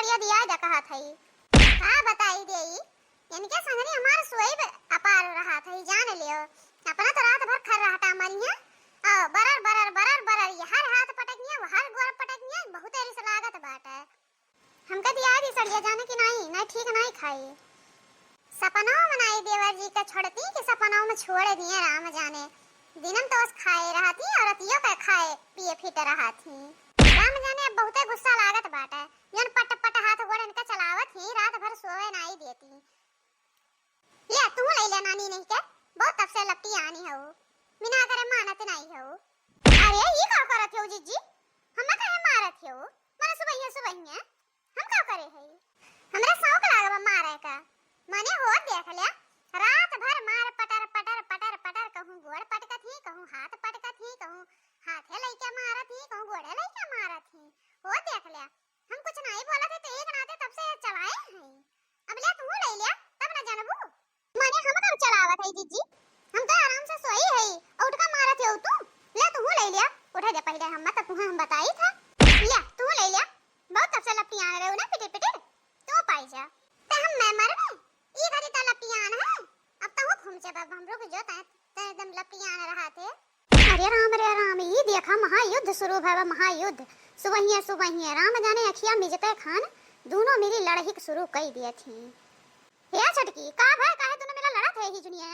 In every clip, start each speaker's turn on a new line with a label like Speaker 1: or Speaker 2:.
Speaker 1: सड़िया दिया जा कहा थई। हां बताई देई इनके संगनी हमार सोई अपार रहा थई जान लियो। अपना तो रात भर खर रहा था मनिया और बरर ये हर हाथ पटकनिया हर गोर पटकनिया बहुत एरी से लागत बाटे। हमका दिया दी सड़िया जाने की नहीं ठीक नहीं खाई। सपनाओं में नहीं देवर जी का छोड़ती कि सपनाओं में छोड़ दिए राम जाने। दिनम तो बस खाए रहा थी और रतियों का खाए पिए फिट रहा थी। राम जाने अब बहुते गुस्सा लागत बाटे। जन पट पट हाथ गोड़ इनका चलावत ही रात भर सोए नहीं देती। ले तू ले ले नानी नहीं के बहुत तब से लपटी आनी हो बिना करे मानत नहीं हो। अरे ये का करत हो जीजी हम काहे मारत हो माने सुबह हम का करे है हमरा शौक लागबा मारे का माने हो देख ले रात भर मार पटर कहूं गोड़ पटकत ही कहूं हाथ पटकत ही कहूं हाथे लइके मारत ही कहूं गोड़े लइके मारत ही हो देख ले हम कुछ नहीं बोलत है तो एक नाते तब से चलाए हैं। अब ले तू ले ले तब ना जानबू माने हम कब चलावत है जीजी हम तो आराम से सोई है उठ का मारत हो तू ले तू ले ले उठा दे पहले हम मत तू हम बताई था ले तू ले ले बहुत तब से लपटी आ रहे हो ना पिटे तो पाई जा ते हम मैं मर गए ये घड़ी ता लपटी आना है अब तो घूम से बाबा हम लोग जो ता एकदम लपटी आने रहा थे। अरे राम ये देखा महायुद्ध शुरू भवा महायुद्ध सुबह राम जाने अखिया मिजते खान दोनों मिली लड़ाई शुरू कर दिए थी। या छटकी का भाई काहे तूने मेरा लड़ा थे ही जुनिया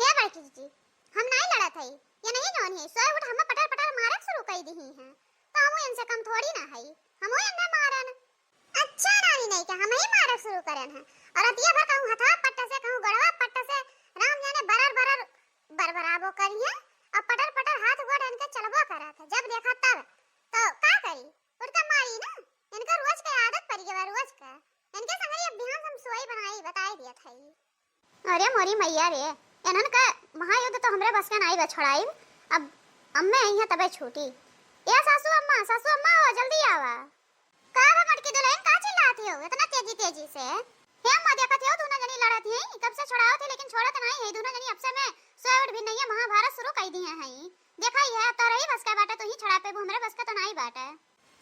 Speaker 1: या बड़की जी हम नहीं लड़ा थे ये नहीं जान है सोए उठ हम पटर मारे शुरू कर दी हैं तो हम इनसे कम थोड़ी ना है हम इन्हें मारन। अच्छा रानी नहीं क्या हम ही मारे शुरू करन है और अतिया भर कहूं हथा पट्टा से कहूं गड़वा पट्टा से राम जाने बरबराबो करिए और पटर हाथ गोड़ इनके चलबो करा था जब देखा तब तो का करी उड़का मारी ना इनका रोज का आदत पड़ गया रोज का इनके संग ये बिहान हम सोई बनाई बताई दिया था। अरे मोरी मैया रे इनन का महायुद्ध तो हमरे बस का नहीं बा छोड़ाई अब अम्मे यहां तबे छूटी या सासू अम्मा हो जल्दी आवा का रे मटकी दुल्हन का चिल्लाती हो इतना तेजी से हे अम्मा देखत हो दोनों जनी लड़त है कब से छुड़ाओ थे लेकिन छोड़त नहीं है दोनों जनी अब से मैं सोए भी नहीं है महाभारत शुरू कर दिए हैं देखा ही है तो रही बस का बाटा तो ही छड़ा पे हमरे बस का तो नहीं बाटा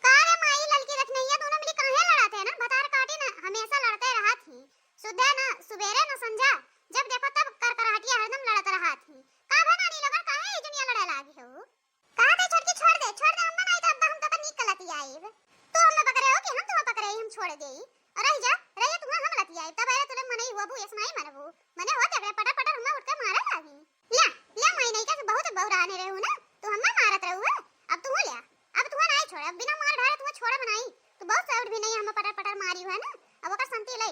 Speaker 1: का रे माई ललकी रख नहीं है दोनों मिली काहे लड़ते हैं ना बतार काटी ना हमेशा लड़ते रहा थी सुबह ना सुबेरे ना संजा जब देखो तब करकराहटिया हरदम लड़त रहा थी का बनानी लगन काहे ई दुनिया लड़े लागी हो का दे छोटकी छोड़ दे अम्मा नहीं तो अब्बा हम तो निकलती आईब तू हमें पकड़े हो कि हम तुम्हें पकड़े हम छोड़ देई रह जा तू हम लती आई तब आए तुले मने हुआ बू ऐसा नहीं मनबू मने हो देबे पटा हम उठ के मारे लागी ले मैं नहीं का बहुत बौराने रहे हो ना तू हमें मारत रहू अब तू ले अब तू नहीं छोड़ बिना मार ढारे तू छोड़ बनाई तू बहुत साउड भी नहीं हम पटा मारी है ना अब ओकर संति ले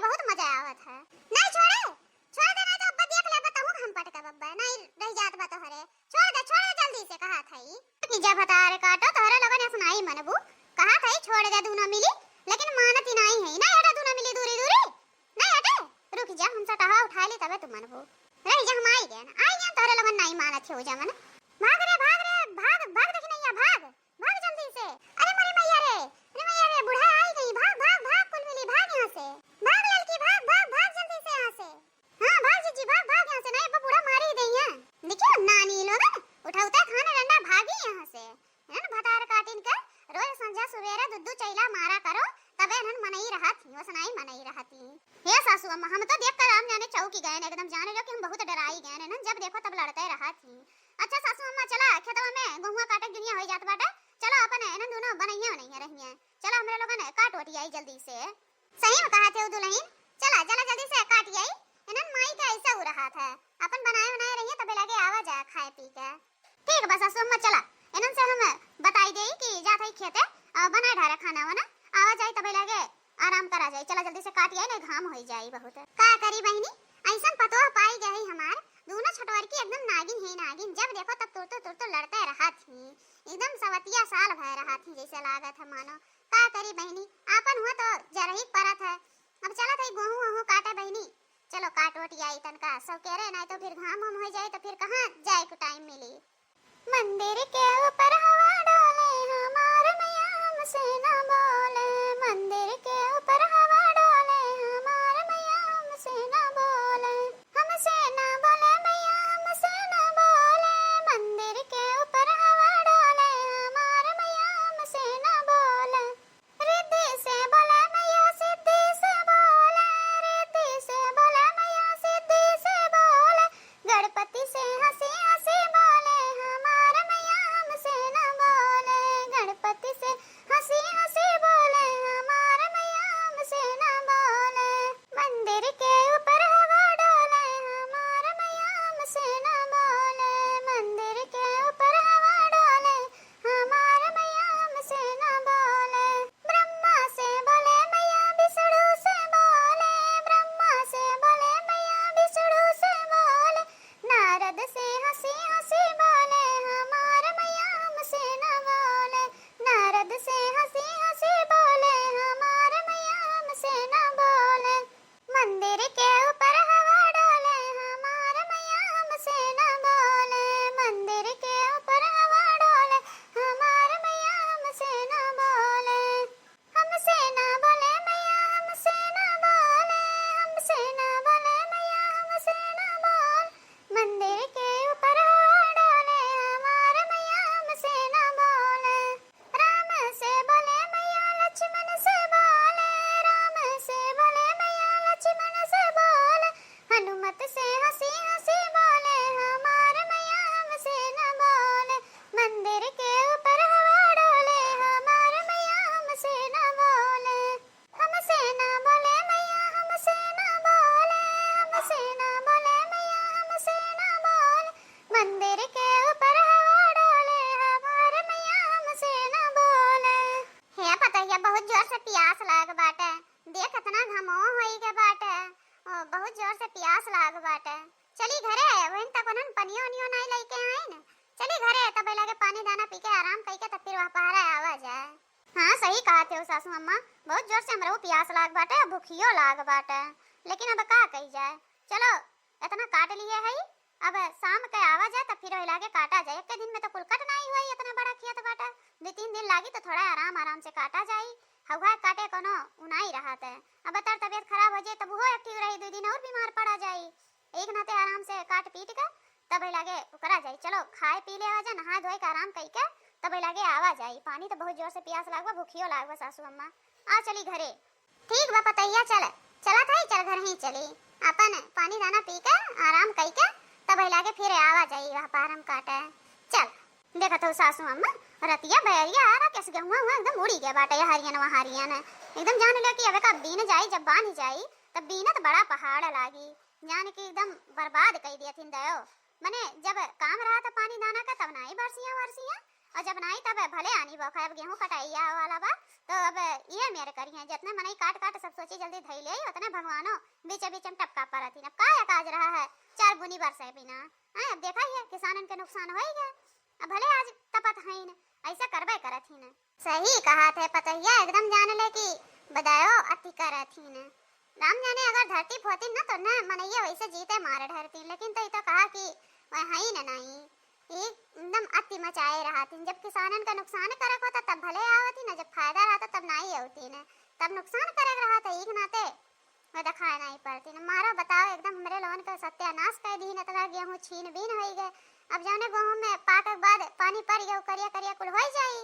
Speaker 1: बहुत मजा आवत है नहीं छोड़ दे नहीं तो अब्बा देख ले बताऊं हम पटका बब्बा नहीं रह जात बा तो हरे छोड़ दे जल्दी से कहा थई कि जब हतारे काटो तो हरे लोगन ऐसा नहीं मनबू कहा थई छोड़ दे दोनों मिली लेकिन मानत ही नहीं है नहीं हटा दोनों मिली दूरी नहीं हटे रुक जा हमसे कहा उठा ले तबे तुम मनबू रह जा हम आई गए तोरे लोगन नहीं मानत हो जा मन भाग देखी नहीं भाग जल्दी से अरे मेरी मैया रे बुढ़ा आई गई भाग कुल मिली भाग यहां से भाग लड़की भाग जल्दी से यहां से हां भाग जीजी भाग यहां से नहीं अब बुढ़ा मार ही देई है देखियो नानी लोग उठाउता खाना डंडा भागी यहां से है ना भतार काटिन का रोज संजा सवेरे दुद्दू चैला मारा करो तबे नन मनई रहत ही वसनाई मनई रहती हे सासू अम्मा हम तो देख कर राम जाने चौकी गए ने एकदम जाने लो कि हम बहुत डराई गए ने जब देखो तब लड़ते रहत ही। अच्छा सासू अम्मा चला खेतवा में गहुआ काटे दुनिया हो जात बाटे चलो अपन एनन दोनों बनैया नहीं रहिए चलो हमरे लोगन काट ओटी आई जल्दी से सही में कहा थे दुल्हन चला जल्दी से काट आई एनन माई का ऐसा हो रहा था अपन बनाए रहिए तबे लगे आवा जा खाए पी के ठीक बस सासू अम्मा चला एनन से हम बताई देई कि जात है खेते बनाए ढारे खाना वाना आवा जाए तबे लगे आराम करा जाए चला जल्दी से काट आई नहीं घाम हो जाए बहुत का करी बहनी ऐसा पतोह पाई गई हमार दोनों छटवर की एकदम नागिन जब देखो तब तुरतो लड़ते रहा थी एकदम सवतिया साल भय रहा थी जैसे लागत है मानो का करी बहनी आपन हुआ तो जरही परत है अब चला थई गेहूं काटे बहनी चलो काट ओटी आई तनका सब कह रहे नहीं तो फिर घाम हो जाए तो फिर कहां जाए को टाइम मिली मंदिर के ऊपर हवा डोले हमार मैया हमसे ना बोले मंदिर के ऊपर हवा डोले हमार मैया हमसे ना बोले मैया हमसे ना बोले मंदिर के ऊपर हवा डोले हमार मैया हमसे ना बोले रिद्धि से लाग बाटे। देख इतना घमो होई के बाटे। बहुत जोर से प्यास लाग बाटे। चली घरे वहीं तक उन्हन पनियो नियो नहीं लेके आए न। चली घरे तब लगे पानी दाना पी के आराम करके तब फिर वहां पहरा आवा जाए। हाँ सही कहा थे सासू अम्मा, बहुत जोर से हमरो प्यास लाग बाटे, भूखियो लाग बाटे, लेकिन अब का कही जाए। चलो इतना काट लिए है, अब शाम के आवा जाए तब फिर लागे काटा जाए। एक दिन में तो कुल कट नहीं हुआ, इतना बड़ा खेत बाटा, 2-3 दिन लागी तो थोड़ा आराम से काटा जाए। हवा काटे कोनो उनाई रहा थे। अब तर तबियत खराब हो जाए तब वो एक्टिव रही, 2 दिन और बीमार पड़ा जाए। एक नाते आराम से काट पीट के तब लागे करा जाए। चलो खाए पी ले आवा, नहा धोए के आराम करके तब लगे आवा जाए। पानी तो बहुत जोर से प्यास लागवा, भूखियो लागवा सासू अम्मा। आ चली घरे। ठीक बा पतैया, चला था चल घर ही चली। अपन पानी दाना पी के आराम करके तब लगे फिर आवा जाए वहां पारम काटे। चल देखा तो सासू अम्मा रतिया बैरिया आ रहा कैसे गेहूं हुआ एकदम उड़ी गया बाटे। हरियन वहां हरियन एकदम जान ले कि अब का बीन जाई, जब बानी जाई तब बीना तो बड़ा पहाड़ लागी, जान के एकदम बर्बाद कर दिया थिन दयो। मने जब काम रहा था पानी दाना का तब नाई बरसियां और जब नाई तब भले आनी बखा। अब गेहूं कटाइया वाला बा तो अब ये मेरे करिए जितने मनई काट सब सोची जल्दी धई ले, उतने भगवानो बीच बीच में टपका परत ही। अब का काज रहा है 4 बुनी बरसे बिना। अब देखा ही है किसानन के नुकसान हो गया। अब भले आज तपत है न, ऐसा करबे करत ही न। सही कहा थे पतैया, एकदम जान ले कि बदायो अति करत ही न। राम जाने अगर धरती फोती न तो न मनैया वैसे जीते मारे धरती, लेकिन तो कहा कि वह है न नहीं, एकदम अति मचाए रहा थी। जब किसानन का नुकसान करक होता तब भले आवती न, जब फायदा रहता तब नहीं होती न। तब नुकसान करक रहा था एक नाते वह दिखाए नहीं पड़ती न। मारो बताओ एकदम हमरे लोन का सत्यानाश कर दी न। तला गेहूं छीन बीन हो गए। अब जाने गेहूं में पाकक बाद पानी पड़ गया करिया करिया कुल हो जाई,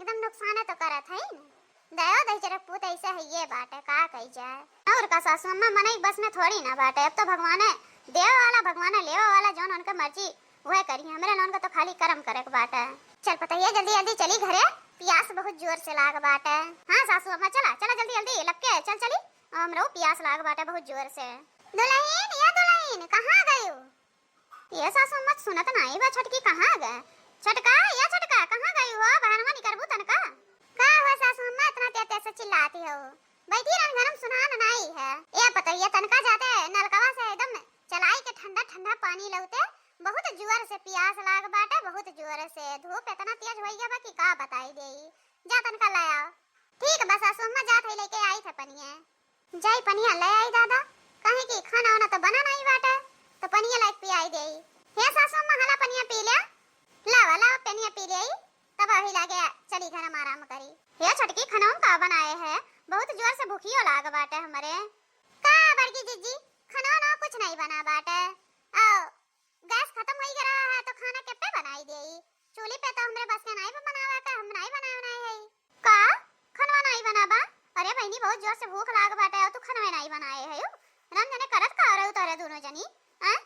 Speaker 1: एकदम नुकसान तो करत है न। दयो दही चरक पूत ऐसा है ये बात है, का कही जाए। और का सासू अम्मा मनई बस में थोड़ी ना बाटे। अब तो भगवान देव वाला भगवान लेवा वाला जौन उनका मर्जी वह करिए, हमरे लोन का तो खाली कर्म करे के बात है। चल पतैया जल्दी जल्दी चली घरे, प्यास बहुत जोर से लाग बात है। हाँ सासू अम्मा चला जल्दी जल्दी लग के चल चली, हमरो प्यास लाग बात है बहुत जोर से। दुल्हन या दुल्हन कहाँ गई हो? ये सासू अम्मा सुनत नहीं बा, छटकी कहाँ गए? छटका या छटका कहाँ गई हो? बहनवा निकरबू तनका का हुआ सासू अम्मा इतना तेज से चिल्लाती हो? बैठी रन गरम सुनान नहीं है। ये पतैया तनका जाते नलकवा से एकदम चलाई के ठंडा ठंडा पानी लौटे, बहुत जोर से प्यास लाग बाटे, बहुत जोर से धूप इतना तेज होई गया बा कि का बताई देई। जा तनका ले आओ। ठीक बस सासू अम्मा जात है लेके आई थे पनिया। जाई पनिया ले आई दादा, कहे कि खाना वाना तो बना नहीं बाटे तो पनिया लाइक पियाई देई। हे सासू अम्मा हला पनिया पी ले, लावा पनिया पी ले तब अभी लागे चली घर में आराम करी। हे छटकी खाना का बनाए है, बहुत जोर से भूखियो लाग बाटे हमरे। का बड़की जीजी खाना ना कुछ नहीं बना बाटे, आओ गैस खत्म हो गया है तो खाना के पे बनाई देई। चूल्हे पे तो हमरे बस के नहीं बनावा का, हम नहीं बनाना है का खाना नहीं बनाबा। अरे बहनी बहुत जोर से भूख लाग बाटे और तू खाना नहीं बनाए है। रम जने करत का रहो तारे दोनों जनी हैं?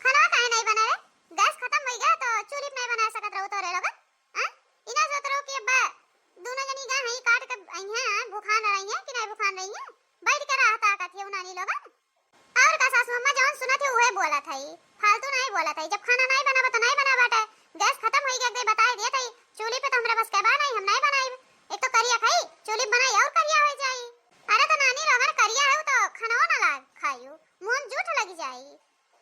Speaker 1: खाना काहे नहीं बना रे? गैस खत्म हो गया तो चूल्हे पे नहीं बना सकत रहो तारे लोग हैं? इना सोच रहो कि बा दोनों जनी गा है काट के आई हैं, भूखान रही हैं कि नहीं भूखान रही हैं? बैठ के रहता का थे उनानी लोग। और का सासू अम्मा जौन सुना थे वही बोला था, फालतू नहीं बोला था। जब खाना नहीं बना तो नहीं बना बाटे, गैस खत्म हो गया एक बताए दिया था। चूल्हे पे तो हमरा बस के बा नहीं, हम नहीं बनाई। एक तो करिया खाई चूल्हे बनाई और करिया हो जाई। अरे तो नानी लोगन करिया है तो खाना ना लाग खायू, मुंह में जूठ लग जाई।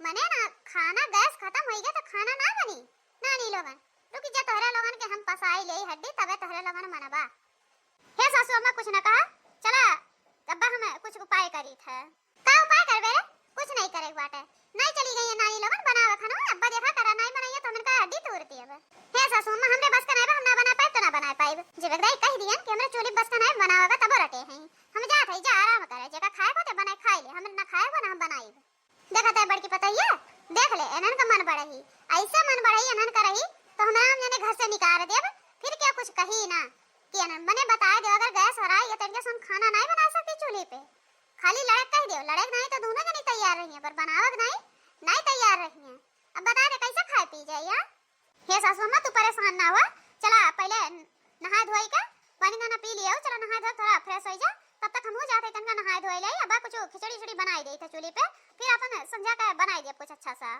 Speaker 1: मने ना खाना गैस खत्म हो गया तो खाना ना बनी। नानी लोगन रुक जा, तोहरे लोगन के हम पसाई ले हड्डी तबे तोहरे लोगन मनबा। हे सासू अम्मा कुछ ना कहा, चला तब हम कुछ उपाय करी था। का उपाय करबे रे? कुछ नहीं करे बाटे, नहीं चली गई है नानी लोगन बनावे खाना। अब्बा देखा करा नहीं बनाइए तो हमन का हड्डी तोड़ती है। हे सासू अम्मा हमरे बस का नहीं बा, हम ना बना पाए तो ना बना पाए। जे वगदाई कह दियन कि हमरे चूल्हे बस का नहीं बनावेगा तब रटे हैं। हम जात है जा आराम करे, जेका खाए को ते बनाए खाई ले, हम ना खाए को ना हम बनाई। देखत है बड़की पतैया देख ले एनन का मन बढ़ही, ऐसा मन बढ़ही एनन करही तो हम राम जाने घर से निकाल देब। फिर क्या कुछ कही ना कि एनन मने बताए दे अगर गैस हराई है तो हम खाना नहीं बना सकते चूल्हे पे। खाली लड़क कह दे, लड़क नहीं तो दोनों जनी तैयार रही हैं पर बनावक नहीं तैयार रही हैं। अब बता दे कैसे खाए पी जाए यार? हे सासू अम्मा तू परेशान ना हुआ, चला पहले नहा धोई के पानी दाना पी लिया, चला नहा धो थोड़ा फ्रेश हो जा, तब तक हम हो जाते तनका नहा धोई ले। अब कुछ खिचड़ी छुड़ी बनाई दे था चूल्हे पे, फिर अपन संध्या का बनाई दे कुछ अच्छा सा।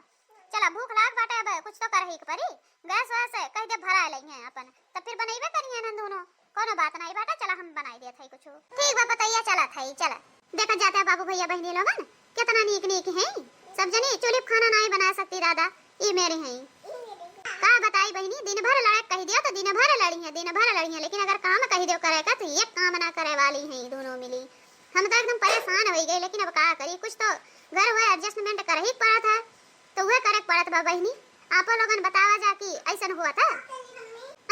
Speaker 1: चला भूख लाग बाटे अब कुछ तो करही के परी, गैस वैसे कह दे भरा लई हैं अपन तब फिर बनैबे करिए ना दोनों। कोनो बात नहीं बेटा, चला हम बनाई देत हई कुछ। ठीक बा पतैया, चला थई चला। देखा जाता है बाबू भैया बहनी लोगन कितना नीक नीक हैं। सब जनी चूल्हे पे खाना नहीं बना सकती दादा, ये मेरे हैं। का बताई बहनी, दिन भर लड़ाई कह दिया तो दिन भर लड़ी है, दिन भर लड़ी है, लेकिन अगर काम कह दो करेगा तो एक काम ना करे वाली हैं दोनों मिली। हम तो एकदम परेशान हो गए, लेकिन अब का करी, कुछ तो घर हुआ एडजस्टमेंट कर ही पड़ा था, तो वह करे पड़त बा बहनी। आप लोगन बतावा जा कि ऐसा हुआ था,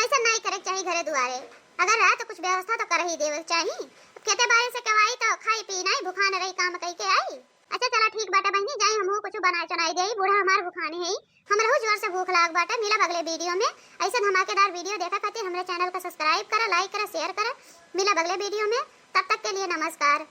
Speaker 1: ऐसा नहीं करे चाहिए घरे दुआरे। अगर रहा तो कुछ व्यवस्था तो कर ही देवे चाहिए। खेते बाड़ी से कवाई तो खाई पी नहीं, भूखा न रही काम कह के आई। अच्छा चला ठीक बाटा बहनी, जाए हमहू कुछ बनाए चनाई दे, बूढ़ा हमार भूखाने है, हमरा जोर से भूख लाग बाटा। मिला अगले वीडियो में, ऐसे धमाकेदार वीडियो देखा खातिर हमारे चैनल को सब्सक्राइब करा, लाइक करा, शेयर करा। मिला अगले वीडियो में, तब तक के लिए नमस्कार।